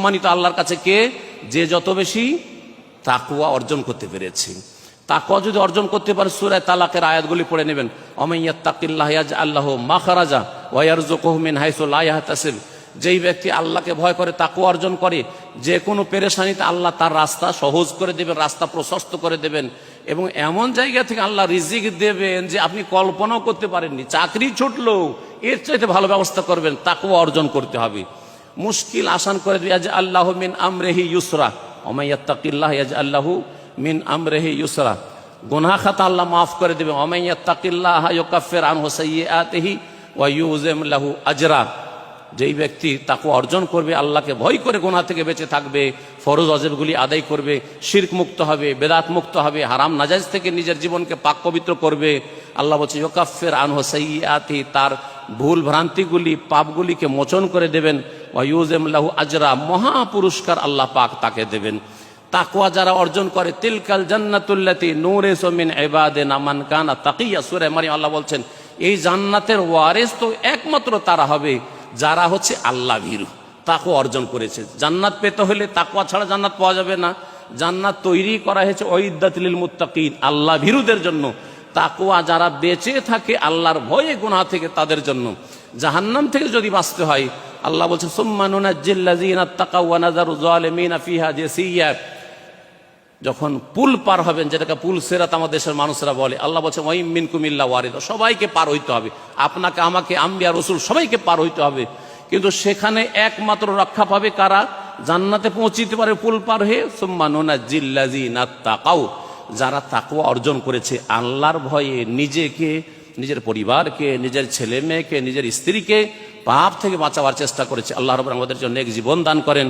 সম্মানিত আল্লাহর কাছে কে? যে যত বেশি তাকওয়া অর্জন করতে পেরেছে। তাকওয়া যদি অর্জন করতে পারে, সূরা তালাকের আয়াতগুলি পড়ে নেবেন। ওমাইয়াত্তাকিল্লাহ ইয়াজআল লাহু মাখরাজা ওয়া ইয়ারযুকুহু মিন হাইসু লা ইয়াহতাসিব। যেই ব্যক্তি আল্লাহকে ভয় করে, তাকওয়া অর্জন করে, যে কোনো পেরেশানিতে আল্লাহ তার রাস্তা সহজ করে দেবেন, রাস্তা প্রশস্ত করে দেবেন, এবং এমন জায়গা থেকে আল্লাহ রিজিক দেবেন যে আপনি কল্পনাও করতে পারেননি। চাকরি ছুটলো, এর চাইতে ভালো ব্যবস্থা করবেন। তাকওয়া অর্জন করতে হবে। মুশকিল আসান করে দেবে। ইয়াজআল লাহু মিন আমরিহি ইউসরা ওমাইয়াত্তাকিল্লাহ ইয়াজআল লাহু মিন আমরিহি ইউসরা। গুনাহ খাতা আল্লাহ মাফ করে দেবে। ওমাইয়াত্তাকিল্লাহ ইউকাফির আনহু সাইয়্যাতিহি ওয়া ইউযিম লাহু আজরা। যেই ব্যক্তি তাকওয়া অর্জন করবে, আল্লাহকে ভয় করে গুনাহ থেকে বেঁচে থাকবে, ফরজ ওয়াজিবগুলি আদায় করবে, শিরক মুক্ত হবে, বেদাত মুক্ত হবে, হারাম নাজায়েজ থেকে নিজের জীবনকে পাক পবিত্র করবে, আল্লাহ বলছে ইউকাফির আনহু সাইয়্যাতিহি, তার ভুল ভ্রান্তিগুলি পাপগুলিকে মোচন করে দেবেন। ওয়া ইউযিম লাহু আজরা, মহা পুরস্কার আল্লাহ পাক তাকে দেবেন। তাকওয়া যারা অর্জন করে, তিলকাল জান্নাতুল্লাতী নূরিসু মিন ইবাদিনা মান কানা তাকিয়া। সূরা মারিয়াম আল্লাহ বলছেন এই জান্নাতের ওয়ারিস তো একমাত্র তারা হবে যারা হচ্ছে আল্লাহ ভীরু, তাকওয়া অর্জন করেছে। জান্নাত পেতে হলে তাকওয়া ছাড়া জান্নাত পাওয়া যাবে না। জান্নাত তৈরি করা হয়েছে উইদ্দাতুল লিল মুত্তাকিন, আল্লাহ ভীরুদের জন্য। তাকওয়া যারা বেঁচে থাকে আল্লাহর ভয়ে গুনাহ থেকে, তাদের জন্য। জাহান্নাম থেকে যদি বাঁচতে হয়, আল্লাহ বলছেন সুম্মা নুনাজ্জিল্লাযীনা তাকাউ ওয়া নাযারু যালিমিনা ফিহা জাসিয়া। যখন পুল পার হবেন, যেটাকে পুল সিরাত আমাদের দেশের মানুষরা বলে, আল্লাহ বলছেন ওয়াইম মিনকুম ইল্লা ওয়ারিদ, সবাইকে পার হইতে হবে, আপনাকে আমাকে আম্বিয়া রাসূল সবাইকে পার হইতে হবে। কিন্তু সেখানে একমাত্র রক্ষা পাবে কারা? জান্নাতে পৌঁছিতে পারে পুল পার হয়ে। সুম্মা নুনাজ্জিল্লাযীনা তাকাউ, যারা তাকওয়া অর্জন করেছে, আল্লাহর ভয়ে নিজেকে, নিজের পরিবারকে, নিজের ছেলে মেয়েকে, নিজের স্ত্রীকে পাপ থেকে বাঁচাবার চেষ্টা করেছে। আল্লাহ রাব্বুল আমাদের জন্য নেক জীবন দান করেন।